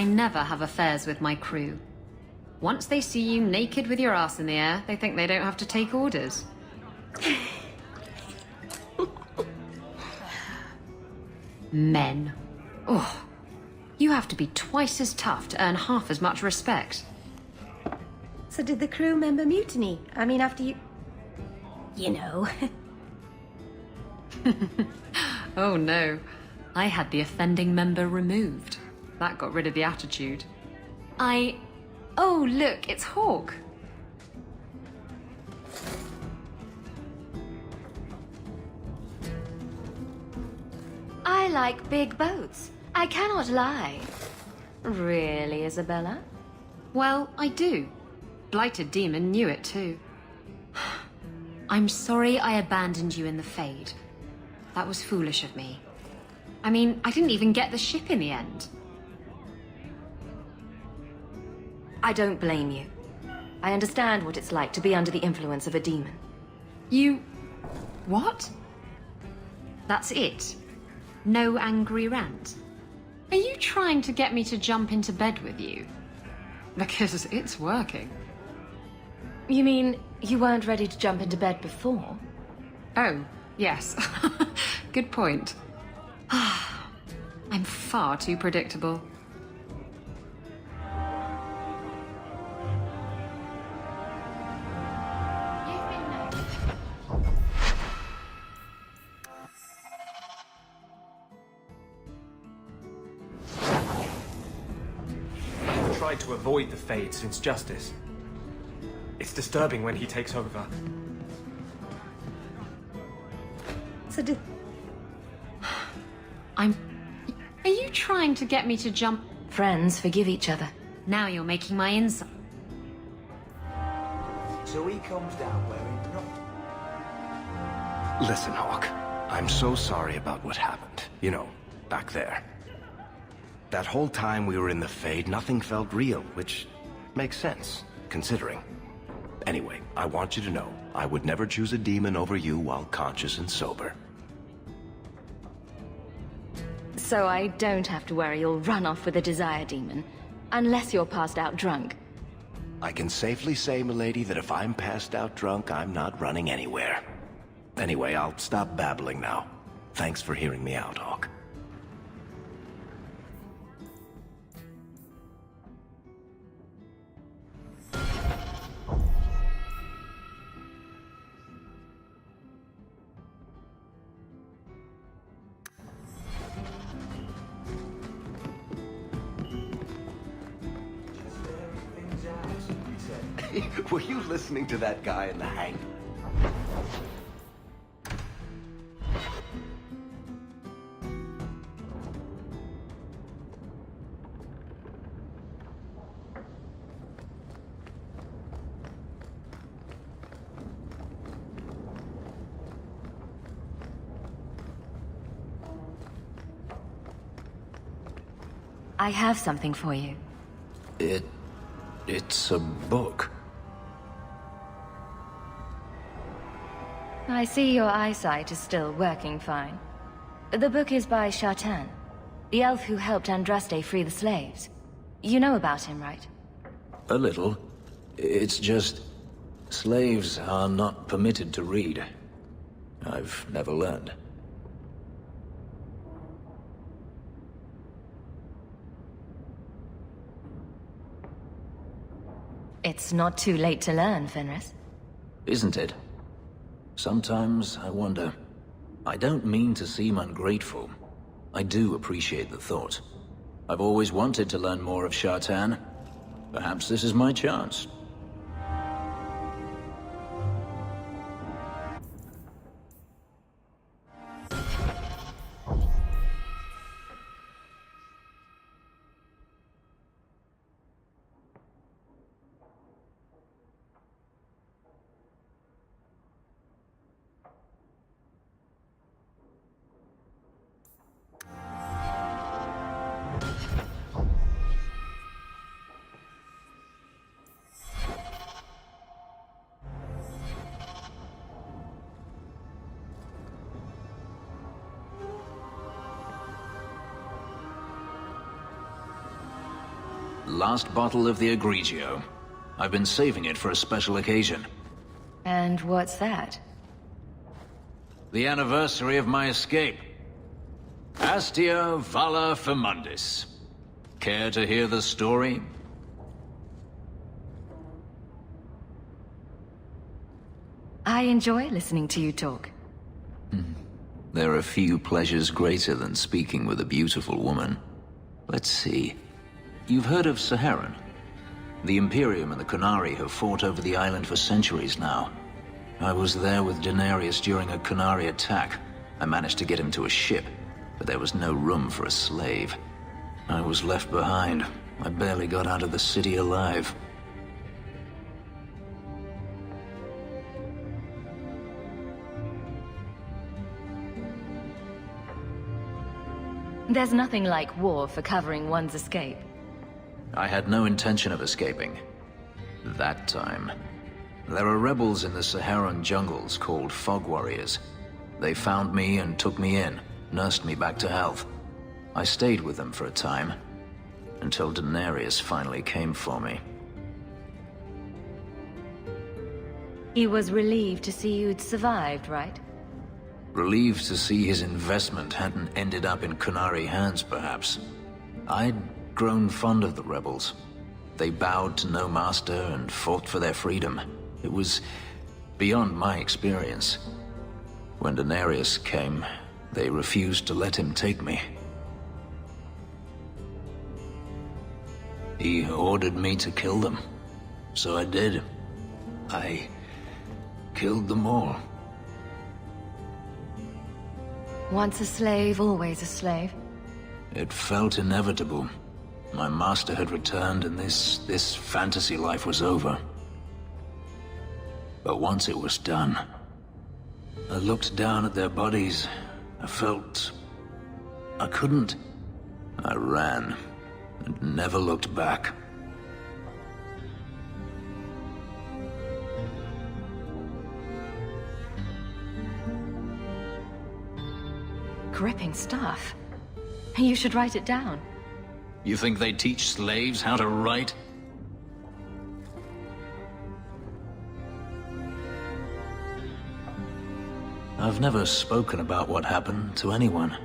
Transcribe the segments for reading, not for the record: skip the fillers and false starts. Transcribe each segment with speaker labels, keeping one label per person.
Speaker 1: I never have affairs with my crew. Once they see you naked with your ass in the air, they think they don't have to take orders. Men. Oh, you have to be twice as tough to earn half as much respect.
Speaker 2: So did the crew member mutiny? I mean, after you... You know.
Speaker 1: Oh no. I had the offending member removed. That got rid of the attitude. Oh, look, it's Hawk.
Speaker 2: I like big boats. I cannot lie. Really, Isabela?
Speaker 1: Well, I do. Blighted Demon knew it too. I'm sorry I abandoned you in the Fade. That was foolish of me. I mean, I didn't even get the ship in the end.
Speaker 2: I don't blame you. I understand what it's like to be under the influence of a demon.
Speaker 1: You... what? That's it? No angry rant? Are you trying to get me to jump into bed with you? Because it's working.
Speaker 2: You mean you weren't ready to jump into bed before?
Speaker 1: Oh, yes. Good point. I'm far too predictable.
Speaker 3: I've tried to avoid the Fade since Justice. It's disturbing when he takes over.
Speaker 2: So did...
Speaker 1: Are you trying to get me to jump?
Speaker 2: Friends forgive each other.
Speaker 1: Now you're making my insult.
Speaker 4: So he comes down wearing not...
Speaker 5: Listen, Hawk. I'm so sorry about what happened. You know, back there. That whole time we were in the Fade, nothing felt real, which makes sense, considering. Anyway, I want you to know, I would never choose a demon over you while conscious and sober.
Speaker 2: So I don't have to worry you'll run off with a desire demon, unless you're passed out drunk.
Speaker 5: I can safely say, milady, that if I'm passed out drunk, I'm not running anywhere. Anyway, I'll stop babbling now. Thanks for hearing me out, Hawk. Were you listening to that guy in the hangar?
Speaker 2: I have something for you.
Speaker 5: It's a book.
Speaker 2: I see your eyesight is still working fine. The book is by Shartan, the elf who helped Andraste free the slaves. You know about him, right?
Speaker 6: A little. It's just... slaves are not permitted to read. I've never learned.
Speaker 2: It's not too late to learn, Fenris.
Speaker 6: Isn't it? Sometimes I wonder. I don't mean to seem ungrateful. I do appreciate the thought. I've always wanted to learn more of Shartan. Perhaps this is my chance. last bottle of the Egregio. I've been saving it for a special occasion.
Speaker 2: And what's that?
Speaker 6: The anniversary of my escape. Astia Vala Femundis. Care to hear the story?
Speaker 2: I enjoy listening to you talk.
Speaker 6: There are few pleasures greater than speaking with a beautiful woman. Let's see. You've heard of Saharan? The Imperium and the Qunari have fought over the island for centuries now. I was there with Daenerys during a Qunari attack. I managed to get him to a ship, but there was no room for a slave. I was left behind. I barely got out of the city alive.
Speaker 2: There's nothing like war for covering one's escape.
Speaker 6: I had no intention of escaping. That time. There are rebels in the Saharan jungles called Fog Warriors. They found me and took me in, nursed me back to health. I stayed with them for a time, until Daenerys finally came for me.
Speaker 2: He was relieved to see you'd survived, right?
Speaker 6: Relieved to see his investment hadn't ended up in Qunari hands, perhaps. I'd grown fond of the rebels. They bowed to no master and fought for their freedom. It was beyond my experience. When Daenerys came, they refused to let him take me. He ordered me to kill them. So I did. I killed them all.
Speaker 2: Once a slave, always a slave.
Speaker 6: It felt inevitable. My master had returned and this fantasy life was over. But once it was done, I looked down at their bodies. I felt I couldn't. I ran and never looked back.
Speaker 2: Gripping stuff. You should write it down.
Speaker 6: You think they teach slaves how to write? I've never spoken about what happened to anyone.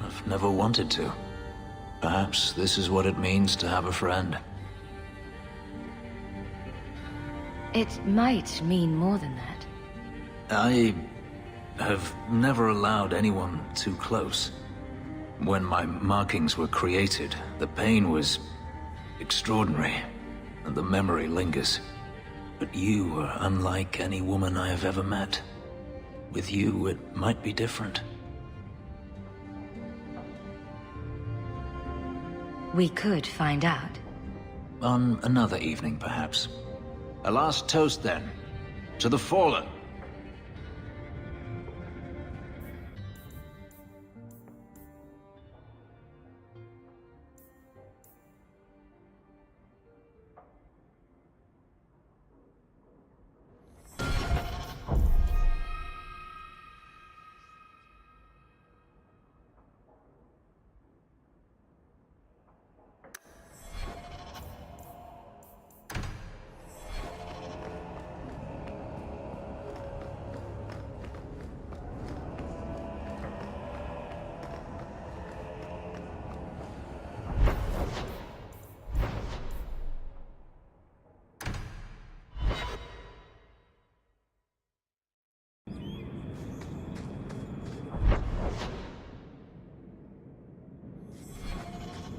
Speaker 6: I've never wanted to. Perhaps this is what it means to have a friend.
Speaker 2: It might mean more than that.
Speaker 6: I have never allowed anyone too close. When my markings were created, the pain was extraordinary, and the memory lingers. But you are unlike any woman I have ever met. With you, it might be different.
Speaker 2: We could find out.
Speaker 6: On another evening, perhaps. A last toast, then. To the fallen.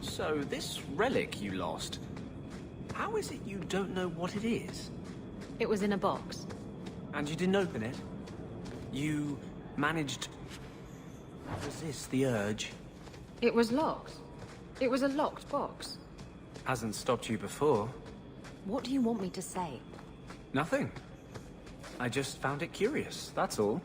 Speaker 3: So, this relic you lost, how is it you don't know what it is?
Speaker 1: It was in a box.
Speaker 3: And you didn't open it? You managed to resist the urge?
Speaker 1: It was locked. It was a locked box.
Speaker 3: Hasn't stopped you before.
Speaker 1: What do you want me to say?
Speaker 3: Nothing. I just found it curious, that's all.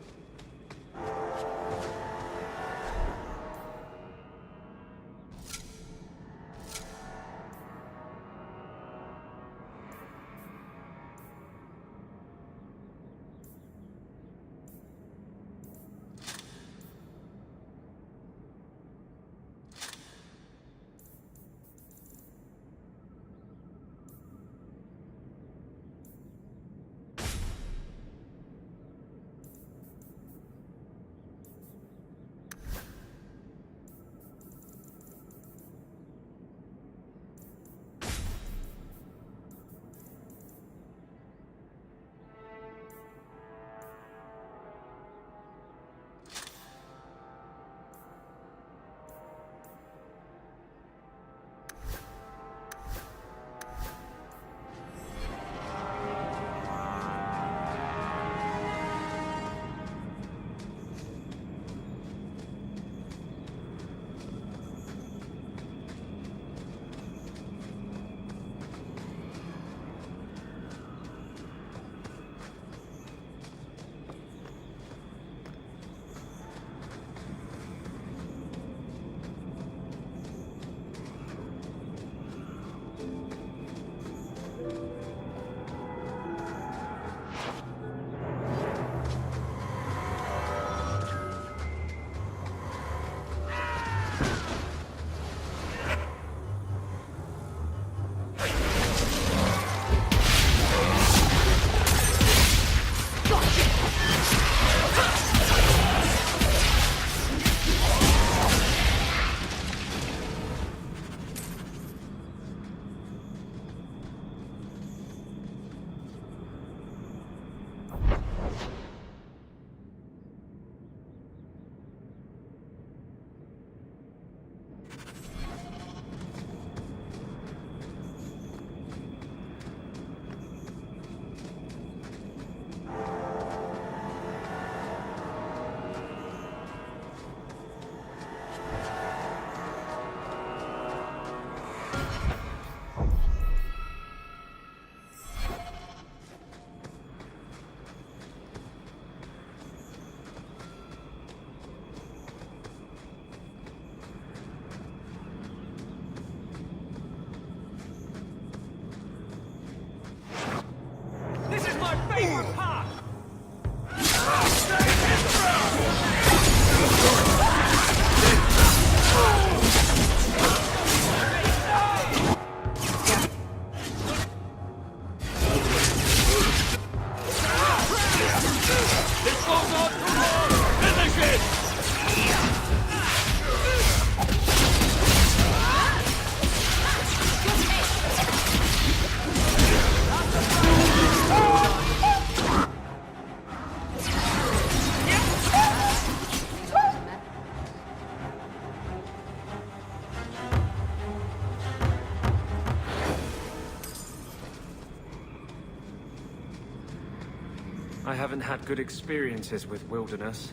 Speaker 3: I haven't had good experiences with wilderness.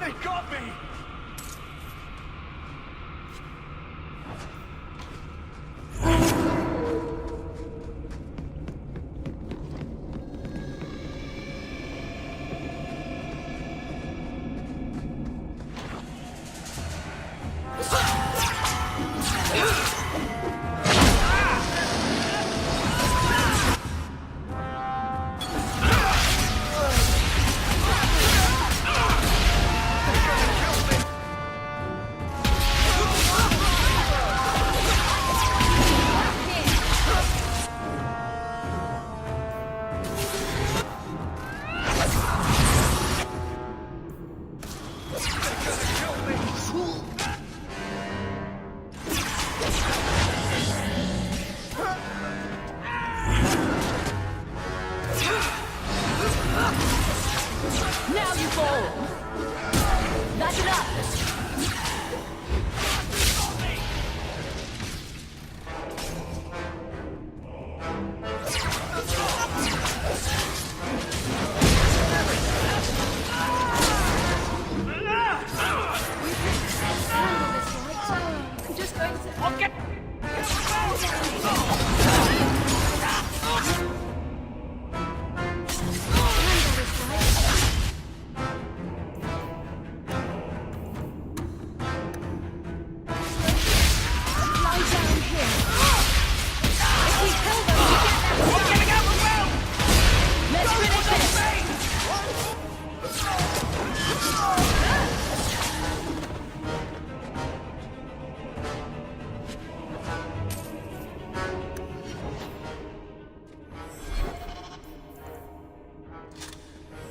Speaker 4: They got me!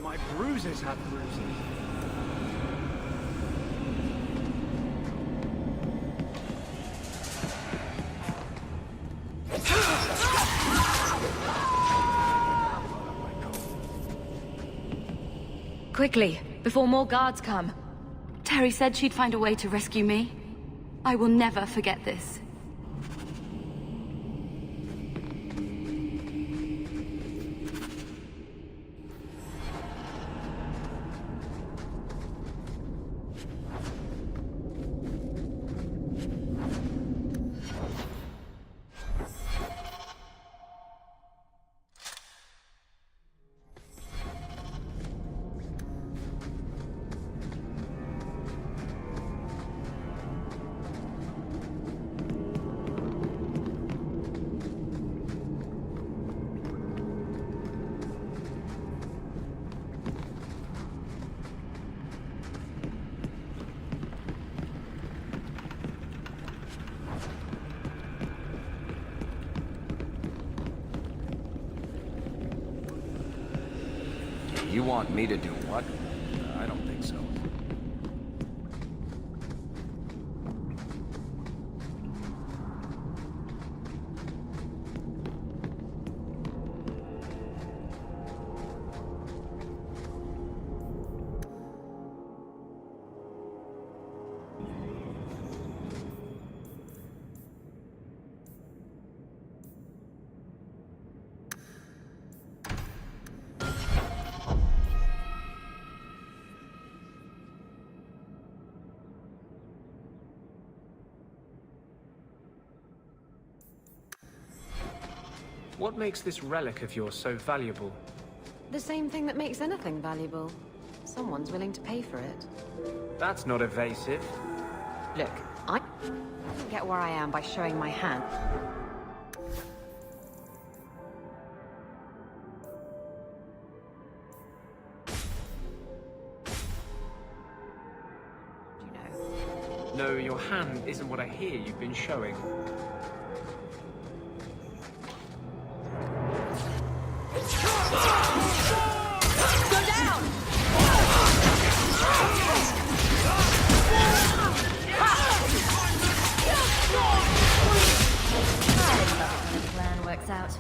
Speaker 4: My bruises have bruises.
Speaker 2: Quickly, before more guards come.
Speaker 7: Terry said she'd find a way to rescue me. I will never forget this.
Speaker 5: You want me to do what? I don't think so.
Speaker 3: What makes this relic of yours so valuable?
Speaker 1: The same thing that makes anything valuable. Someone's willing to pay for it.
Speaker 3: That's not evasive.
Speaker 1: Look, I don't get where I am by showing my hand. You know.
Speaker 3: No, your hand isn't what I hear you've been showing.
Speaker 2: Plan works out.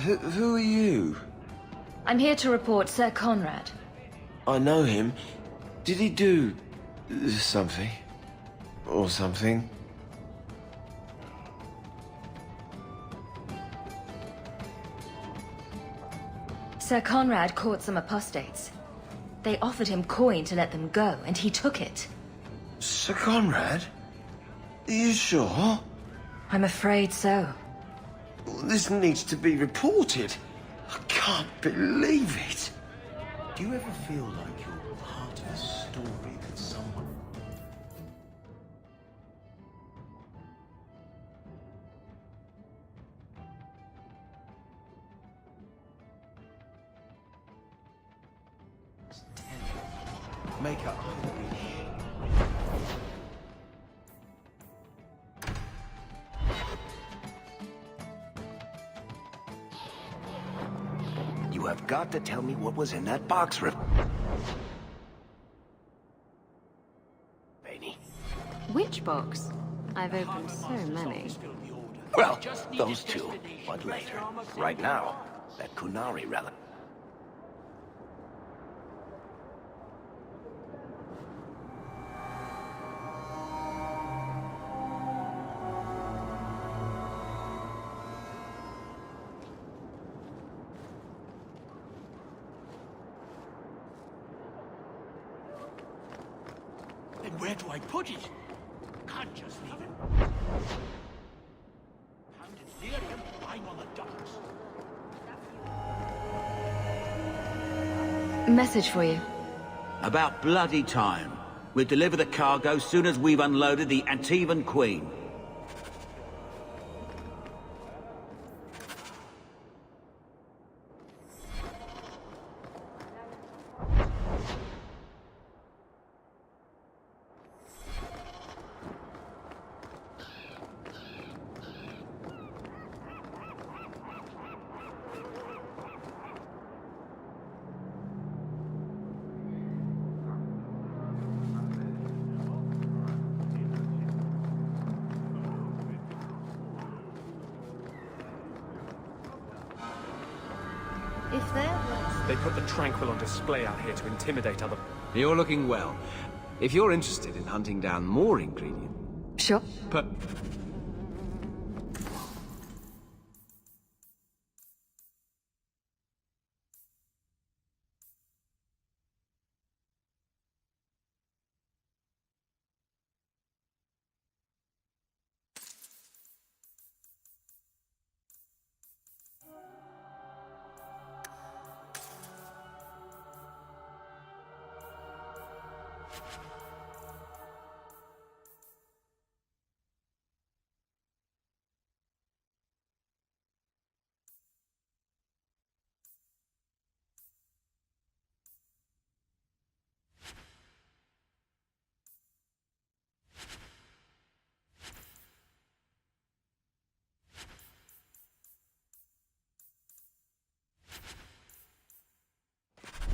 Speaker 8: Who are you?
Speaker 2: I'm here to report Sir Conrad.
Speaker 8: I know him. Did he do something? Or something?
Speaker 2: Sir Conrad caught some apostates. They offered him coin to let them go, and he took it.
Speaker 8: Sir Conrad? Are you sure?
Speaker 2: I'm afraid so.
Speaker 8: This needs to be reported. I can't believe it.
Speaker 5: Do you ever feel like you're part of a story that someone... Make a Irish. You have got to tell me what was in that box, Baby.
Speaker 1: Which box? I've opened so many.
Speaker 5: Well, those two, but later. Right now, that Kunari relic.
Speaker 4: Then where do I put it? Can't just leave it. Pounded lyrium lying on the docks.
Speaker 2: Message for you.
Speaker 9: About bloody time. We'll deliver the cargo soon as we've unloaded the Antivan Queen.
Speaker 2: If there was...
Speaker 3: They put the Tranquil on display out here to intimidate other...
Speaker 10: You're looking well. If you're interested in hunting down more ingredients...
Speaker 2: Sure.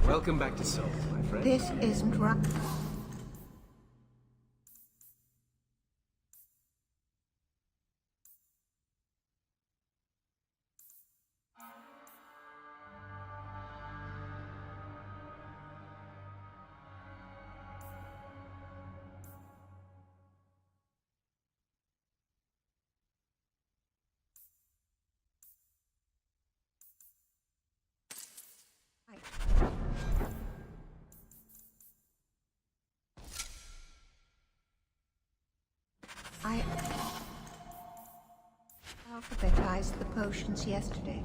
Speaker 10: Welcome back to Salt, my friend.
Speaker 11: This isn't right. I alphabetized the potions yesterday.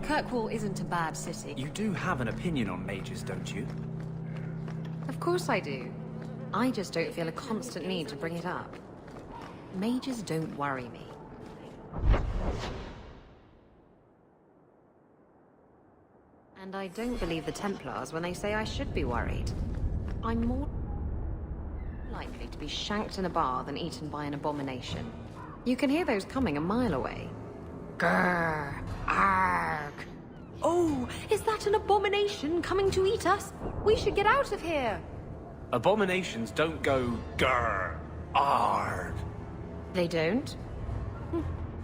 Speaker 1: Kirkwall isn't a bad city.
Speaker 3: You do have an opinion on mages, don't you?
Speaker 1: Of course I do. I just don't feel a constant need to bring it up. Mages don't worry me. And I don't believe the Templars when they say I should be worried. I'm more likely to be shanked in a bar than eaten by an abomination. You can hear those coming a mile away. Grrr! Arg! Oh, is that an abomination coming to eat us? We should get out of here!
Speaker 3: Abominations don't go grrr, arg.
Speaker 1: They don't?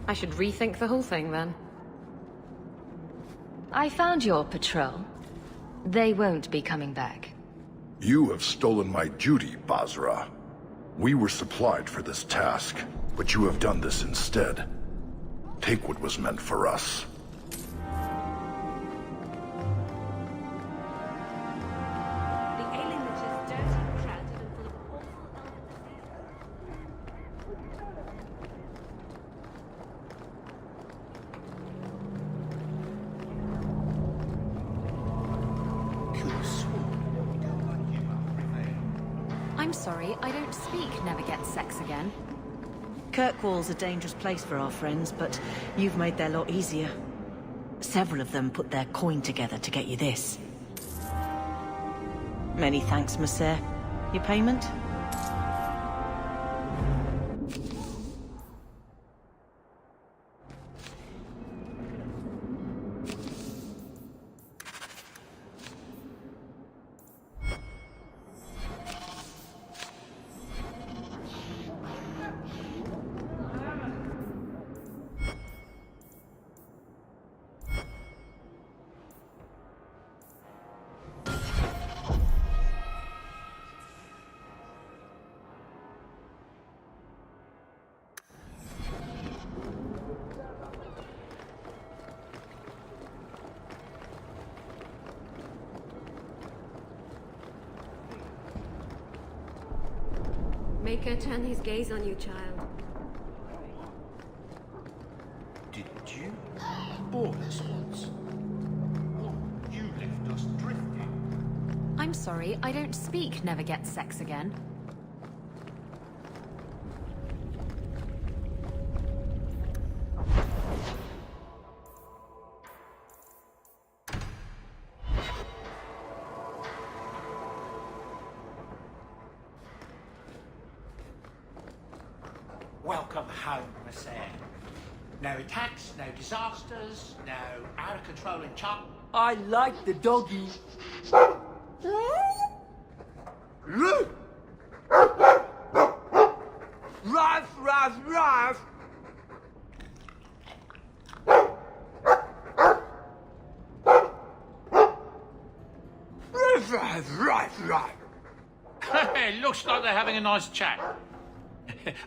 Speaker 1: I should rethink the whole thing then.
Speaker 2: I found your patrol. They won't be coming back.
Speaker 12: You have stolen my duty, Basra. We were supplied for this task, but you have done this instead. Take what was meant for us.
Speaker 1: I'm sorry, I don't speak never get sex again.
Speaker 11: Kirkwall's a dangerous place for our friends, but you've made their lot easier. Several of them put their coin together to get you this. Many thanks, Monsieur. Your payment?
Speaker 13: Make her turn his gaze on you, child.
Speaker 4: Did you? Bore us once. Oh, you left us drifting.
Speaker 1: I'm sorry, I don't speak never get sex again.
Speaker 4: Welcome home, Monsieur. No attacks, no disasters, no out of control and chop.
Speaker 14: I like the doggy. Ruff, ruff, ruff!
Speaker 4: Right. It looks like they're having a nice chat.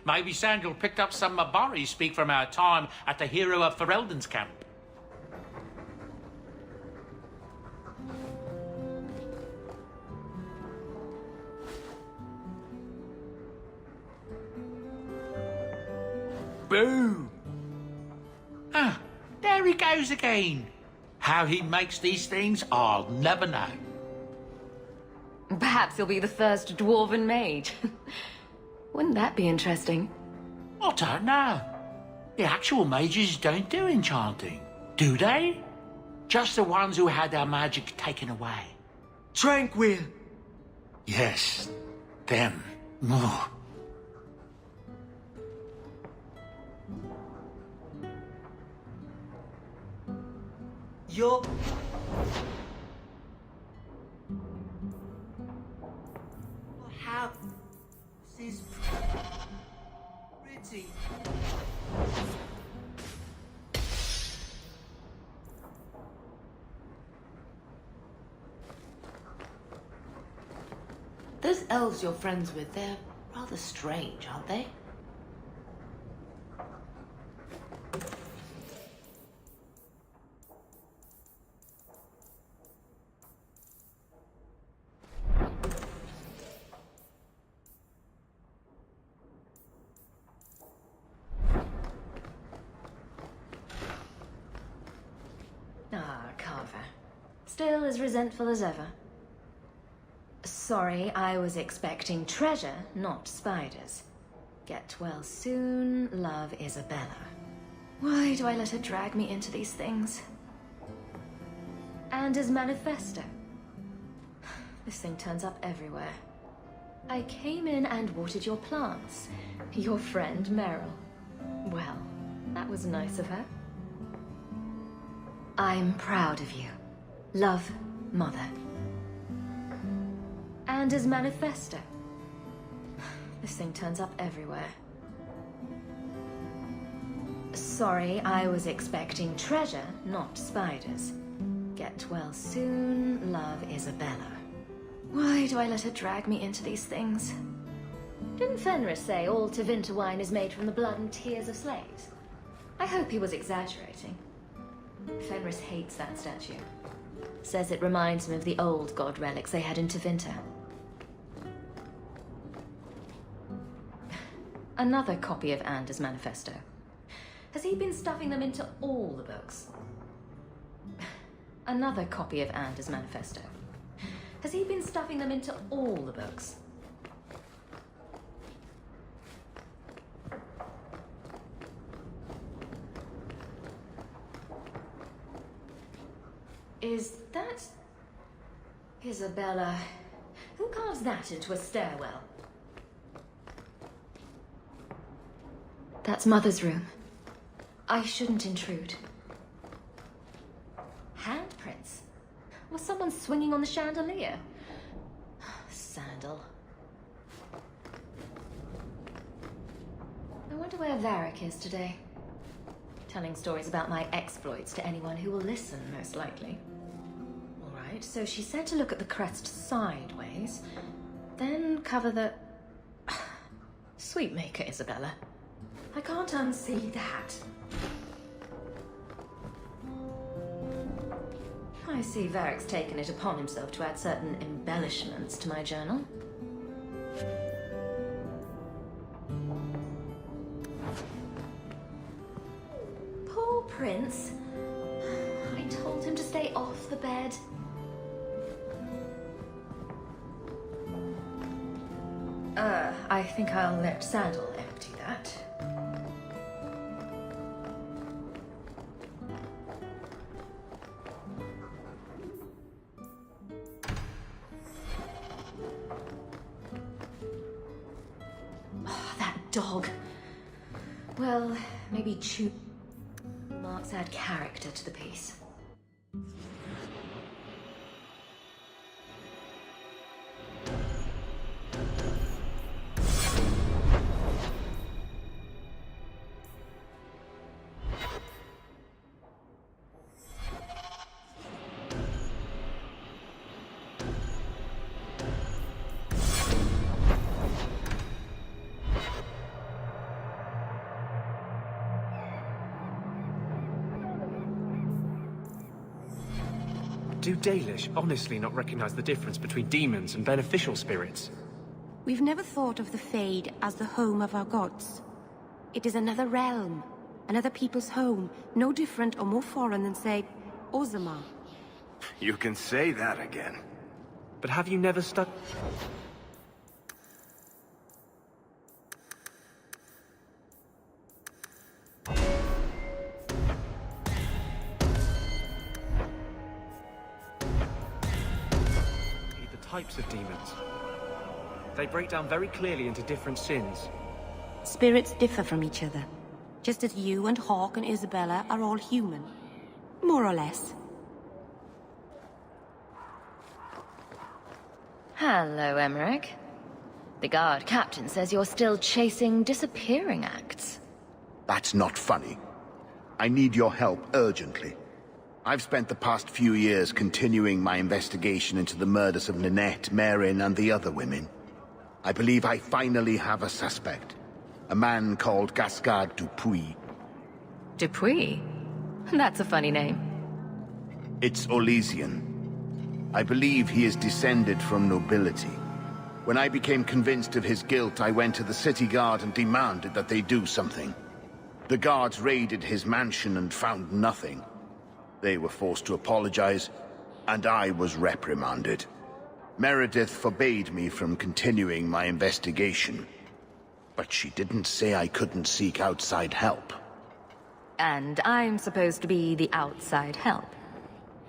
Speaker 4: Maybe Sandal picked up some Mabari speak from our time at the Hero of Ferelden's camp. Boom! Ah, there he goes again. How he makes these things, I'll never know.
Speaker 2: Perhaps he'll be the first dwarven mage. Wouldn't that be interesting?
Speaker 4: I don't know. The actual mages don't do enchanting, do they? Just the ones who had their magic taken away.
Speaker 14: Tranquil.
Speaker 4: Yes, them. More.
Speaker 14: Yo. How? This is pretty.
Speaker 15: Those elves you're friends with, they're rather strange, aren't they?
Speaker 2: Carver. Still as resentful as ever. Sorry, I was expecting treasure, not spiders. Get well soon, love, Isabela. Why do I let her drag me into these things? And his manifesto. This thing turns up everywhere. I came in and watered your plants. Your friend, Meryl. Well, that was nice of her. I'm proud of you. Love, Mother. And his manifesto. This thing turns up everywhere. Sorry, I was expecting treasure, not spiders. Get well soon, love, Isabela. Why do I let her drag me into these things? Didn't Fenris say all Tevinter wine is made from the blood and tears of slaves? I hope he was exaggerating. Fenris hates that statue. Says it reminds him of the old god relics they had in Tevinter. Another copy of Anders' manifesto. Has he been stuffing them into all the books? Another copy of Anders' manifesto. Has he been stuffing them into all the books? Is that... Isabela? Who carves that into a stairwell? That's Mother's room. I shouldn't intrude. Handprints? Was someone swinging on the chandelier? Sandal. I wonder where Varric is today. Telling stories about my exploits to anyone who will listen, most likely. Alright, so she said to look at the crest sideways, then cover the... Sweetmaker, Isabela. I can't unsee that. I see Varric's taken it upon himself to add certain embellishments to my journal. Poor Prince. I told him to stay off the bed. I think I'll let Sandal empty that. Dog. Well, maybe chew marks add character to the piece.
Speaker 3: Do Dalish honestly not recognize the difference between demons and beneficial spirits?
Speaker 16: We've never thought of the Fade as the home of our gods. It is another realm, another people's home, no different or more foreign than, say, Ozama.
Speaker 5: You can say that again.
Speaker 3: But have you never types of demons. They break down very clearly into different sins.
Speaker 16: Spirits differ from each other, just as you and Hawk and Isabela are all human. More or less.
Speaker 2: Hello, Emmerich. The guard captain says you're still chasing disappearing acts.
Speaker 17: That's not funny. I need your help urgently. I've spent the past few years continuing my investigation into the murders of Ninette, Marin, and the other women. I believe I finally have a suspect. A man called Gascard Dupuis.
Speaker 2: Dupuis? That's a funny name.
Speaker 17: It's Olesian. I believe he is descended from nobility. When I became convinced of his guilt, I went to the city guard and demanded that they do something. The guards raided his mansion and found nothing. They were forced to apologize, and I was reprimanded. Meredith forbade me from continuing my investigation. But she didn't say I couldn't seek outside help.
Speaker 2: And I'm supposed to be the outside help.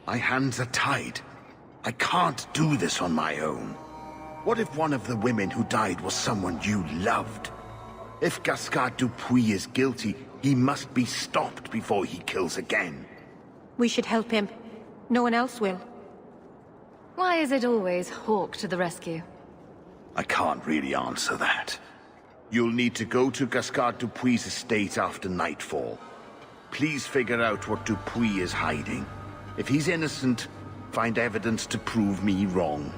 Speaker 17: My hands are tied. I can't do this on my own. What if one of the women who died was someone you loved? If Gascard Dupuis is guilty, he must be stopped before he kills again.
Speaker 16: We should help him. No one else will.
Speaker 2: Why is it always Hawk to the rescue?
Speaker 17: I can't really answer that. You'll need to go to Gascard Dupuis' estate after nightfall. Please figure out what Dupuis is hiding. If he's innocent, find evidence to prove me wrong.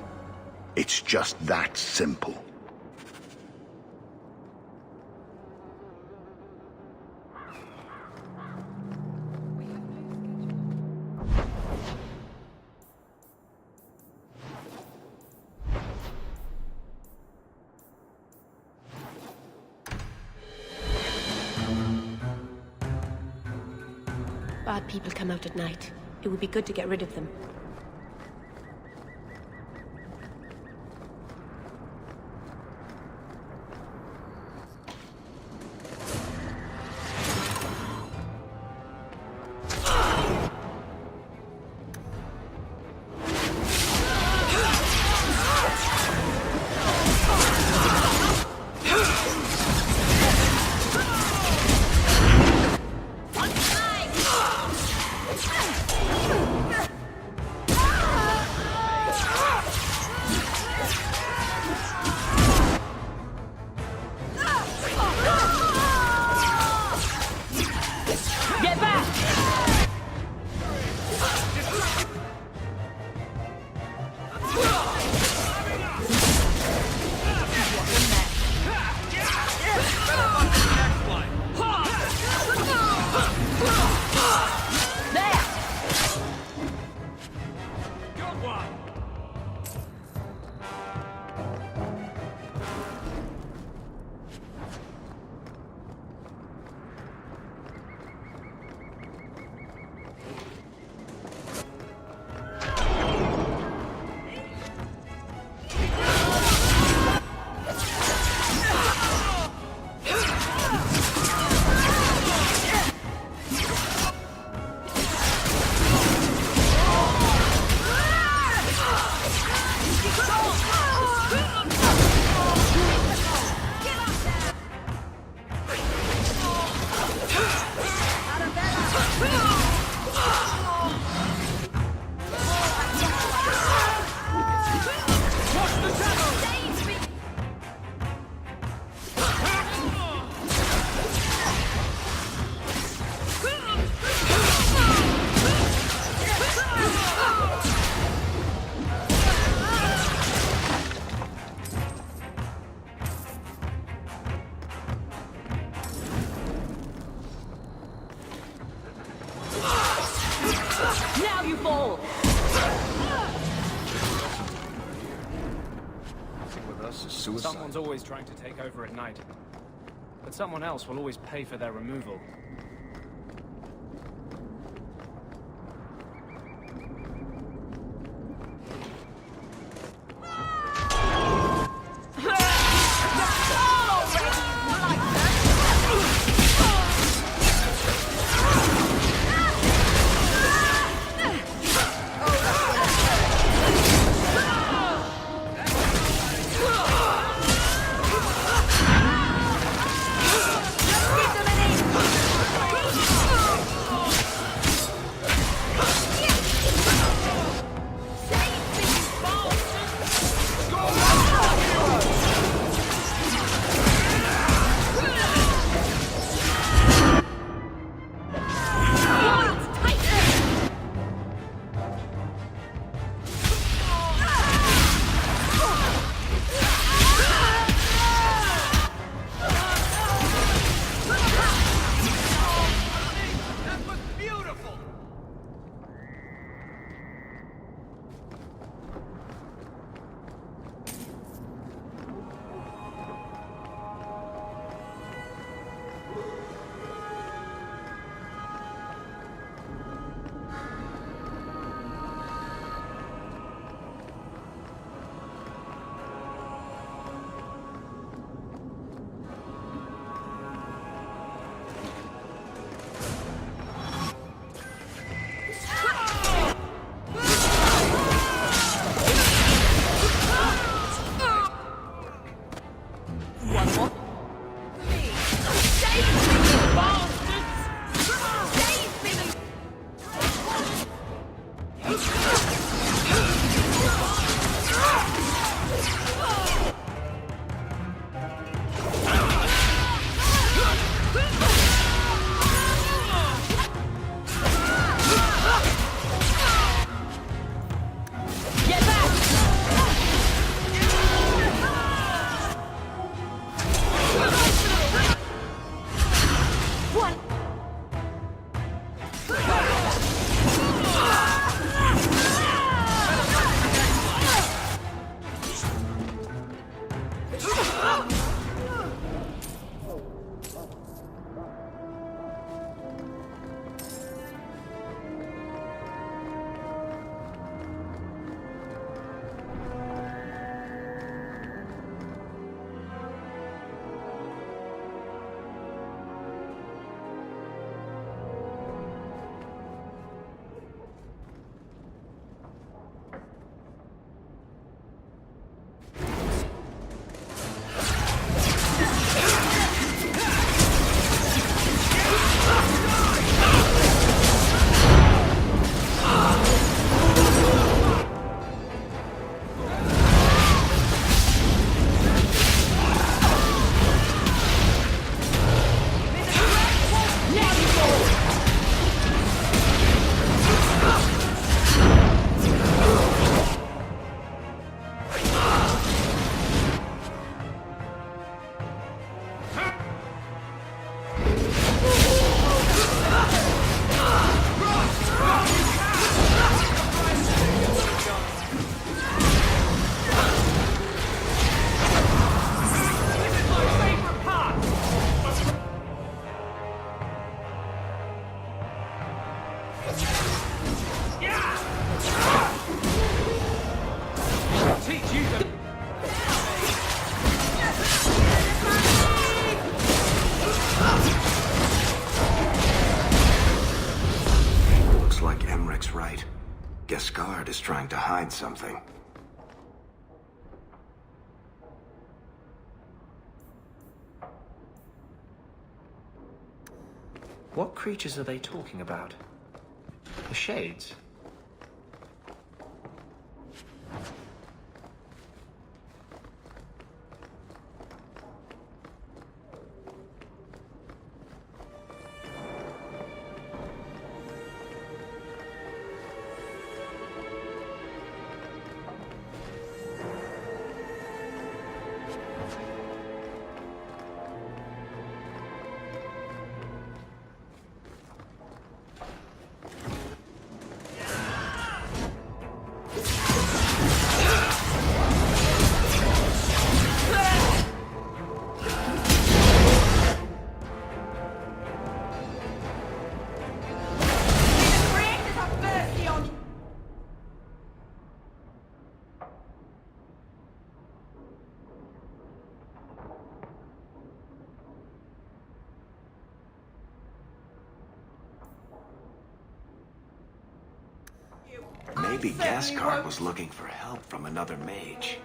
Speaker 17: It's just that simple.
Speaker 16: Bad people come out at night. It would be good to get rid of them.
Speaker 12: suicide.
Speaker 18: Someone's always trying to take over at night. But someone else will always pay for their removal.
Speaker 5: is trying to hide something.
Speaker 3: What creatures are they talking about? The Shades?
Speaker 5: Maybe Gascard was looking for help from another mage.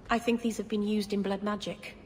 Speaker 16: I think these have been used in blood magic.